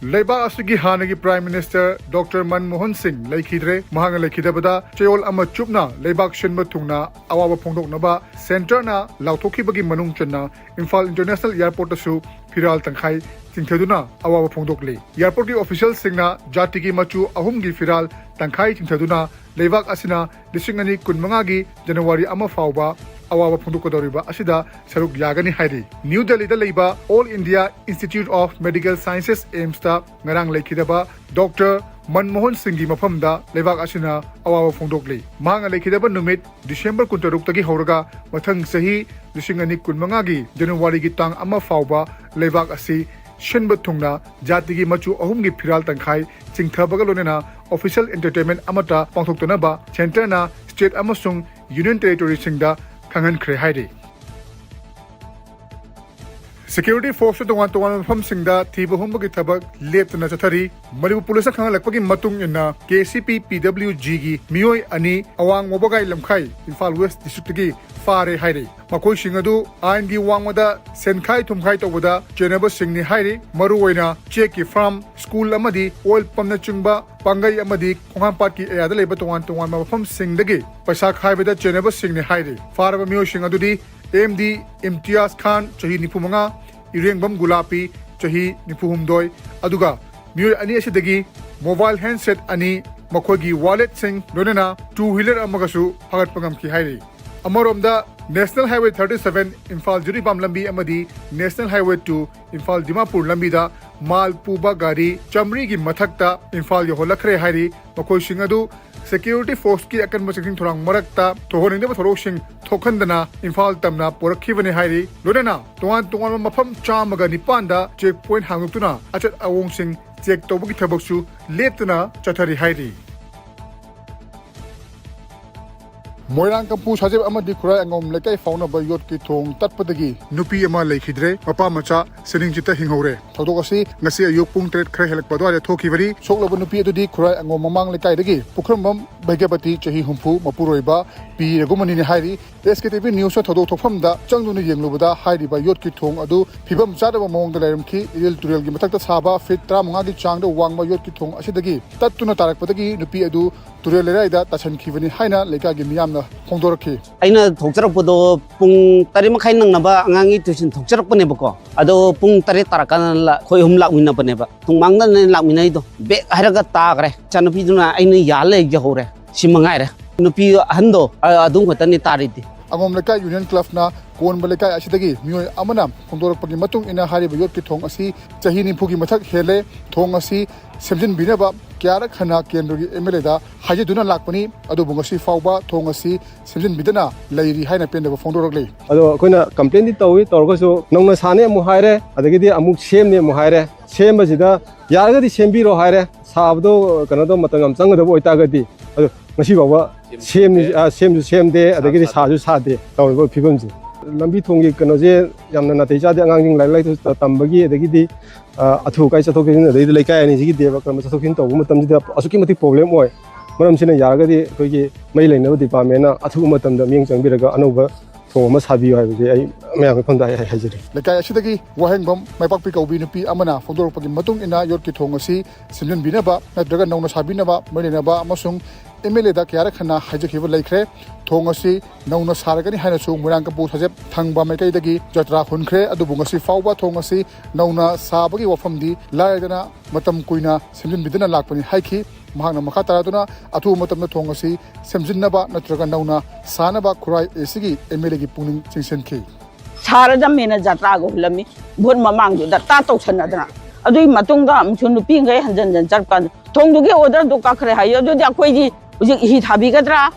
Leiba asigi hanagi Prime Minister Dr. Manmohan Singh laikhidre mahanga laikhidabada chayol ama chupna leibak shinba thungna awawa phongdoknaba center na lauthokibagi manung channa Imphal International Airport asu phiral tangkhai tingthaduna awawa phongdokli airport ki official singna jati ki machu ahum gi phiral tangkhai tingthaduna leibak asina disingani kunmanga gi January ama fawba awawa phongdokadoriba asida saruk yagani hairi New Delhi da leiba All India Institute of Medical Sciences AIMS ta ngarang laikhidaba Dr. Manmohan Singh gi mafamda leibak asina awawa phongdokli mahanga laikhidaba numit December 16 tagi horaga mathang sahi disingani kunmanga gi January gi tang ama fawba leibak asi shinba thungna jati gi machu ahum gi phiral tangkhai chingthabaga lonena official entertainment amata pangthoktonaba center na state amasung union territory singda Kangan Kre Hairi. Security force to one from Singda, Tiba Humbagi Tabak, late Nachatari, Manipur Police Kangalapaki Matung in KCP PWG, Mioi Ani, Awang Mobagai Lamkai, Imphal West District, Fare Hairi. Makoi Shingadu, IND Wangwada, Senkai Tumkai Tawada, Jenaba Singni Hairi, Maruena, Cheki Farm, School Amadi, Oil Pamnachumba, Pangai Amadi, Kongampaki, Adale Batuan to one from Singdagi, Pasak Haibeda, Jenaba Singni Hairi, Faraba Mio Shingadudi, AMD Imtiaz Khan Chahi Nipumanga Irengbam Gulapi Chahi Nipuhumdoi Aduga Mio Ani Asidagi mobile handset Ani Makogi wallet sing Donena two-wheeler Amagasu Hagat Pangam Ki Hairi Amoromda National Highway 37 Imphal Juribam Lambi Amadi National Highway 2 Imphal Dimapur Lambida Mal Puba Gari Chamri Gi Mathakta Imphal Yoholakre Hairi Makoi Shingadu Security force ki akan masing thorang marakta thohoning de thorosing thokhandana Imphal tamna porakhibani hairi lorena tuan mafam chamaga nipanda checkpoint hangutuna achat awong sing check tawbugi thabaksu letna chathari hairi Moirang Kampu Sajib Amadi Kura Angom Lekai Fauna Bayot Ki Thong Tatpadagi Nupi Ama Laikhidre Papa Macha Sening Chita Hinghore Thotokasi Ngasi Ayuk Pung Tret Khre Helak Badware Thokivari Soklaba Nupi Adudi Kura Angom Mamang Lekai Dagi Pukrambam Baigapati Chahi Humpu Mapuroiba Pi Regumani Hairi Sktv'S News Thodo Thofamda Changduni Yenglubada Hairi Bayot Ki Thong Adu Phibam Chadaba Mong the Lermki Idil Turel Gi Matakta Saba Fit Tramanga Gi Changda Wangma Yot Ki Thong Asidagi Tatuna Tarakpadagi Nupi Adu Turel Leraida Tashan Kivani Haina Leka Gi Miyamna Hongdoraki Aina Thokjarapado Pung Tarimakai Nangaba Angangi Tushin Thokjarapanebako Ado Pung Tari Tarakan Koyum Lakmina Paneba Tumanga Lakminaido Be Haraga Tagre Chanapiduna Aina Yale Jahore Simangaire Nupi Hando Adung Watani Tariti Angom Lekai Union Club na Kon Balekai Asidagi Mio Amanam Hongdorapagi Matung in a Hari Bayot Ki Thong Asi Chahini Pugi Matak Hele Thong Asi Semjin Binaba Kiara Khana Kendri Emeleda Hajaduna Lakpani Adubungasi Fauba Thongasi Semjin Bidana Lairi Haina Penda Fondorogli Ado Kuna complain Tawi Torgoso Nonga Sane Muhaire Adagidi Amuk Shem ne Muhaire Shem Bazida Yarga di Shembiro Haire Sabdo Canado Matangam Sanga the Voitagadi Ado Mashiva Shem de Adagidi Saju Sade Tawi Pibunzi Lambi Tongi Kanoje Yamna Teja de Anging like Tambagi Adagidi Athu Kai Satokin the Leka and Zigi Deva Kamatokin to Mutam Asukimati problem boy Madam Sina Yagadi Kogi Mailino Department Atumatam the Ming and Biraga Anova Thomas Habi American Hazard. The Kaya Shitagi, Wahangbom, my Papiko Binupi Amana, Fondorpagi Matung in Yorki Tongasi, Simon Binaba, Dragon Nona Sabinaba, Marinaba, Masung, Emeleda Kiarakana, Hajakiva Lake, Tongasi, Nona Saragani Hanasu, Muranka Butazep, Tangba Mekadagi, Jatra Hunkre, Adubungasi, Fauba Tongasi, Nona Sabagi Wafamdi, Laidana, Matam Kuina, Simon Bidana Lakpani Haiki, Mahana Makataraduna, Atu Matam Tongasi, Semzinaba, Natraga Nona, Sanaba Kurai, Esigi, Emelegi Puning, Chinsenki. Saradamina Jatrago, Lami, Bun Mamangu, the Tato Sanadra. Adu Matunga, Chunupinga, and Jarpan, Tongugi order to Kakre, Hayo, the Aquaji, Hit Habigatra,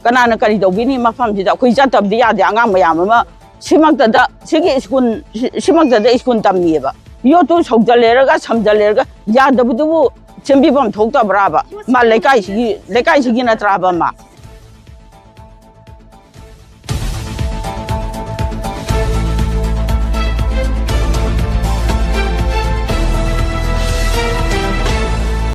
Kanana Karido, Winnie Mafam, the Aquijat of the Angamayama, Shimak the Shimak the Iskun Tamiba. You two took the Lerga, some the Lerga, Yadabudu, Chimbibum took the Brava, Malakai, Lekai Trabama.